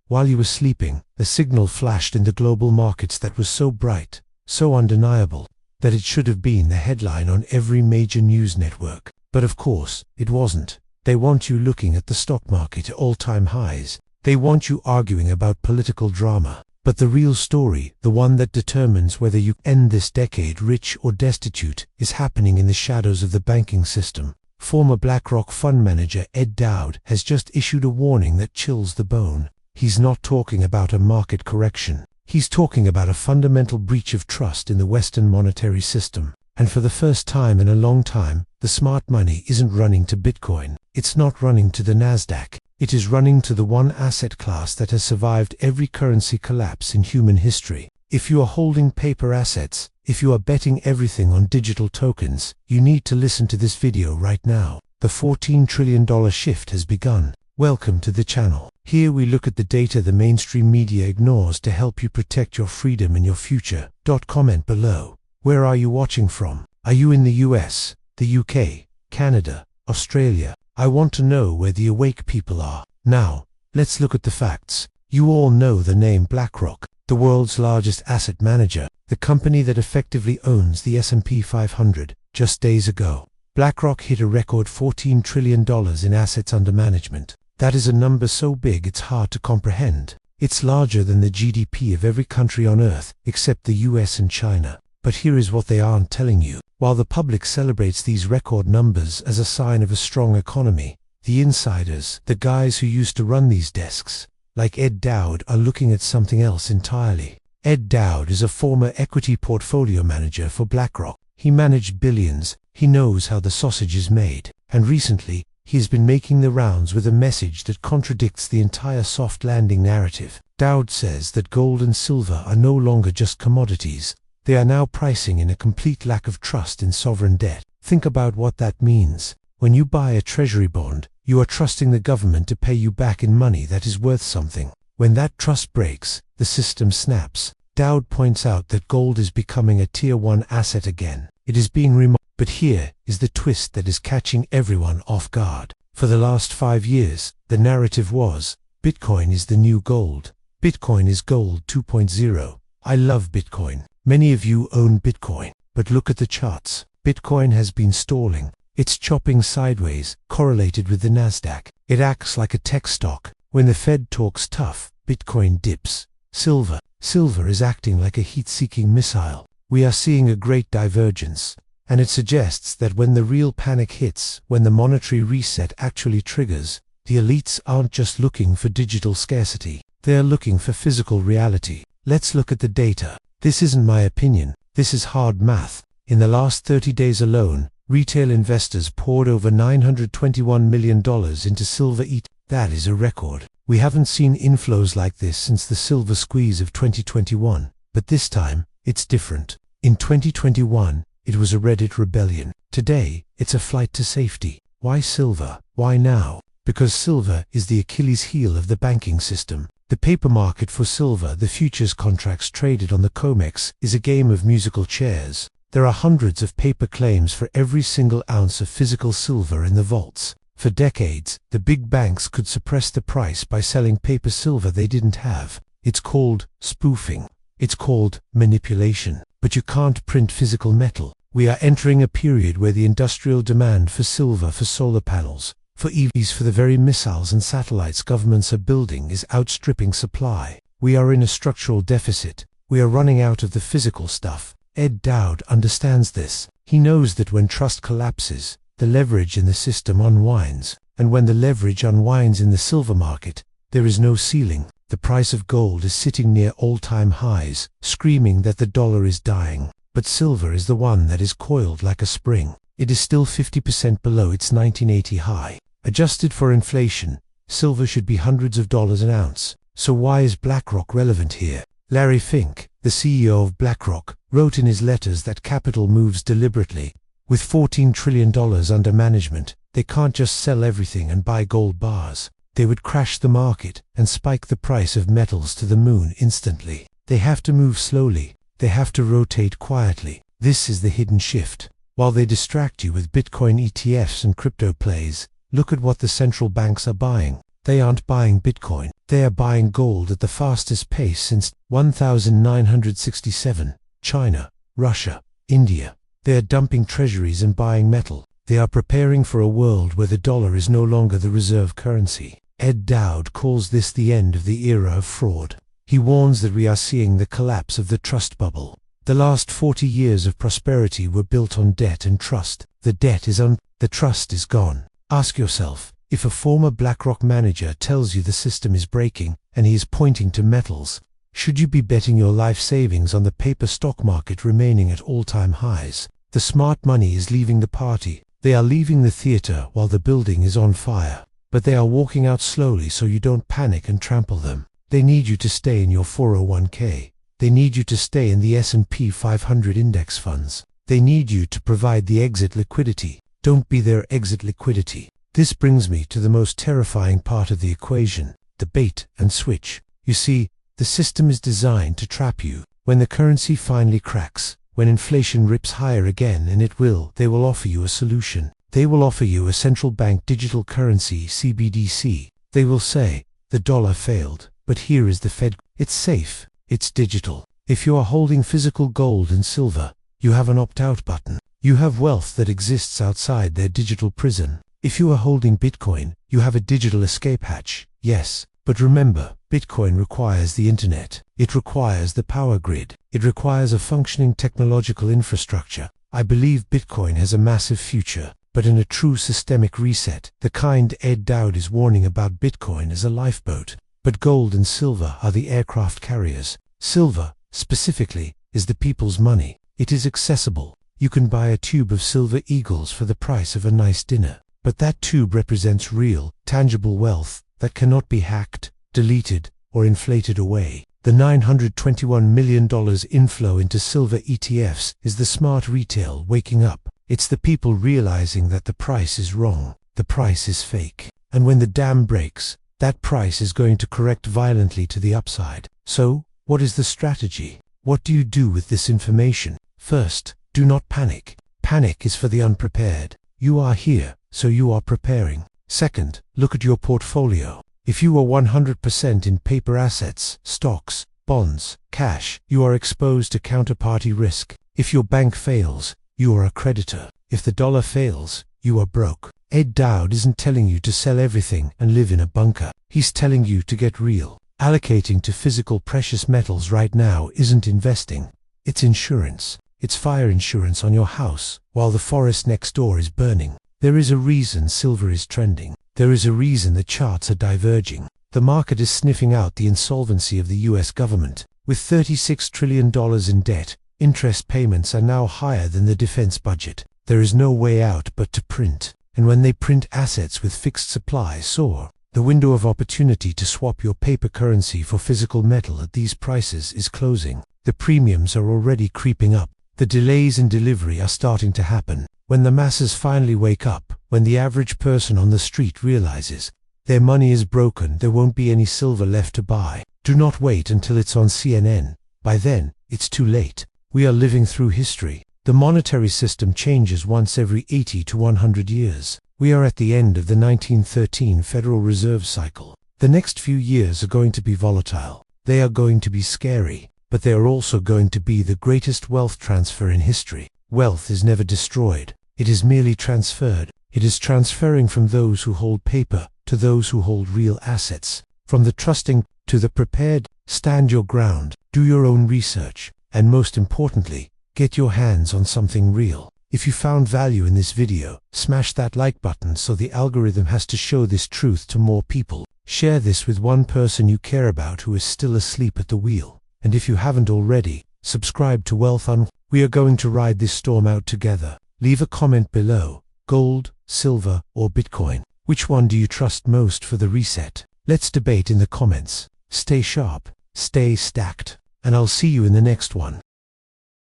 While you were sleeping, a signal flashed in the global markets that was so bright, so undeniable, that it should have been the headline on every major news network. But of course, it wasn't. They want you looking at the stock market at all-time highs. They want you arguing about political drama. But the real story, the one that determines whether you end this decade rich or destitute, is happening in the shadows of the banking system. Former BlackRock fund manager Dowd has just issued a warning that chills the bone. He's not talking about a market correction. He's talking about a fundamental breach of trust in the Western monetary system. And for the first time in a long time, the smart money isn't running to Bitcoin. It's not running to the Nasdaq. It is running to the one asset class that has survived every currency collapse in human history. If you are holding paper assets, if you are betting everything on digital tokens, you need to listen to this video right now. The $14 trillion shift has begun. Welcome to the channel. Here we look at the data the mainstream media ignores to help you protect your freedom and your future. Comment below. Where are you watching from? Are you in the US, the UK, Canada, Australia? I want to know where the awake people are. Now, let's look at the facts. You all know the name BlackRock, the world's largest asset manager, the company that effectively owns the S&P 500. Just days ago, BlackRock hit a record $14 trillion in assets under management. That is a number so big it's hard to comprehend. It's larger than the GDP of every country on Earth, except the US and China. But here is what they aren't telling you. While the public celebrates these record numbers as a sign of a strong economy, the insiders, the guys who used to run these desks, like Dowd, are looking at something else entirely. Dowd is a former equity portfolio manager for BlackRock. He managed billions. He knows how the sausage is made. And recently, he has been making the rounds with a message that contradicts the entire soft landing narrative. Dowd says that gold and silver are no longer just commodities. They are now pricing in a complete lack of trust in sovereign debt. Think about what that means. When you buy a treasury bond, you are trusting the government to pay you back in money that is worth something. When that trust breaks, the system snaps. Dowd points out that gold is becoming a tier 1 asset again. It is being removed. But here is the twist that is catching everyone off guard. For the last 5 years, the narrative was, Bitcoin is the new gold. Bitcoin is gold 2.0. I love Bitcoin. Many of you own Bitcoin, but look at the charts. Bitcoin has been stalling. It's chopping sideways, correlated with the Nasdaq. It acts like a tech stock. When the Fed talks tough, Bitcoin dips. Silver is acting like a heat-seeking missile. We are seeing a great divergence. And it suggests that when the real panic hits, when the monetary reset actually triggers, the elites aren't just looking for digital scarcity. They are looking for physical reality. Let's look at the data. This isn't my opinion. This is hard math. In the last 30 days alone, retail investors poured over $921 million into Silver ETFs. That is a record. We haven't seen inflows like this since the silver squeeze of 2021. But this time, it's different. In 2021, it was a Reddit rebellion. Today, it's a flight to safety. Why silver? Why now? Because silver is the Achilles heel of the banking system. The paper market for silver, the futures contracts traded on the COMEX, is a game of musical chairs. There are hundreds of paper claims for every single ounce of physical silver in the vaults. For decades, the big banks could suppress the price by selling paper silver they didn't have. It's called spoofing. It's called manipulation. But you can't print physical metal. We are entering a period where the industrial demand for silver for solar panels, for EVs, for the very missiles and satellites governments are building is outstripping supply. We are in a structural deficit. We are running out of the physical stuff. Dowd understands this. He knows that when trust collapses, the leverage in the system unwinds. And when the leverage unwinds in the silver market, there is no ceiling. The price of gold is sitting near all-time highs, screaming that the dollar is dying. But silver is the one that is coiled like a spring. It is still 50% below its 1980 high. Adjusted for inflation, silver should be hundreds of dollars an ounce. So why is BlackRock relevant here? Larry Fink, the CEO of BlackRock, wrote in his letters that capital moves deliberately. With $14 trillion under management, they can't just sell everything and buy gold bars. They would crash the market and spike the price of metals to the moon instantly. They have to move slowly. They have to rotate quietly. This is the hidden shift. While they distract you with Bitcoin ETFs and crypto plays, look at what the central banks are buying. They aren't buying Bitcoin. They are buying gold at the fastest pace since 1967. China, Russia, India. They are dumping treasuries and buying metal. They are preparing for a world where the dollar is no longer the reserve currency. Dowd calls this the end of the era of fraud. He warns that we are seeing the collapse of the trust bubble. The last 40 years of prosperity were built on debt and trust. The trust is gone. Ask yourself, if a former BlackRock manager tells you the system is breaking and he is pointing to metals, should you be betting your life savings on the paper stock market remaining at all-time highs? The smart money is leaving the party. They are leaving the theater while the building is on fire. But they are walking out slowly so you don't panic and trample them. They need you to stay in your 401k. They need you to stay in the S&P 500 index funds. They need you to provide the exit liquidity. Don't be their exit liquidity. This brings me to the most terrifying part of the equation, the bait and switch. You see, the system is designed to trap you. When the currency finally cracks, when inflation rips higher again, and it will, they will offer you a solution. They will offer you a central bank digital currency, CBDC. They will say, the dollar failed, but here is the Fed. It's safe, it's digital. If you are holding physical gold and silver, you have an opt-out button. You have wealth that exists outside their digital prison. If you are holding Bitcoin, you have a digital escape hatch. Yes, but remember, Bitcoin requires the internet. It requires the power grid. It requires a functioning technological infrastructure. I believe Bitcoin has a massive future. But in a true systemic reset, the kind Dowd is warning about, Bitcoin as a lifeboat. But gold and silver are the aircraft carriers. Silver, specifically, is the people's money. It is accessible. You can buy a tube of silver eagles for the price of a nice dinner. But that tube represents real, tangible wealth that cannot be hacked, deleted, or inflated away. The $921 million inflow into silver ETFs is the smart retail waking up. It's the people realizing that the price is wrong, the price is fake. And when the dam breaks, that price is going to correct violently to the upside. So, what is the strategy? What do you do with this information? First, do not panic. Panic is for the unprepared. You are here, so you are preparing. Second, look at your portfolio. If you are 100% in paper assets, stocks, bonds, cash, you are exposed to counterparty risk. If your bank fails, you are a creditor. If the dollar fails, you are broke. Dowd isn't telling you to sell everything and live in a bunker. He's telling you to get real. Allocating to physical precious metals right now isn't investing. It's insurance. It's fire insurance on your house while the forest next door is burning. There is a reason silver is trending. There is a reason the charts are diverging. The market is sniffing out the insolvency of the US government. With $36 trillion in debt, interest payments are now higher than the defense budget. There is no way out but to print. And when they print, assets with fixed supply soar. The window of opportunity to swap your paper currency for physical metal at these prices is closing. The premiums are already creeping up. The delays in delivery are starting to happen. When the masses finally wake up, when the average person on the street realizes their money is broken, there won't be any silver left to buy. Do not wait until it's on CNN. By then, it's too late. We are living through history. The monetary system changes once every 80 to 100 years. We are at the end of the 1913 Federal Reserve cycle. The next few years are going to be volatile. They are going to be scary, but they are also going to be the greatest wealth transfer in history. Wealth is never destroyed. It is merely transferred. It is transferring from those who hold paper to those who hold real assets. From the trusting to the prepared. Stand your ground. Do your own research. And most importantly, get your hands on something real. If you found value in this video, smash that like button so the algorithm has to show this truth to more people. Share this with one person you care about who is still asleep at the wheel. And if you haven't already, subscribe to Wealth Unwired. We are going to ride this storm out together. Leave a comment below. Gold, silver, or Bitcoin? Which one do you trust most for the reset? Let's debate in the comments. Stay sharp, stay stacked, and I'll see you in the next one.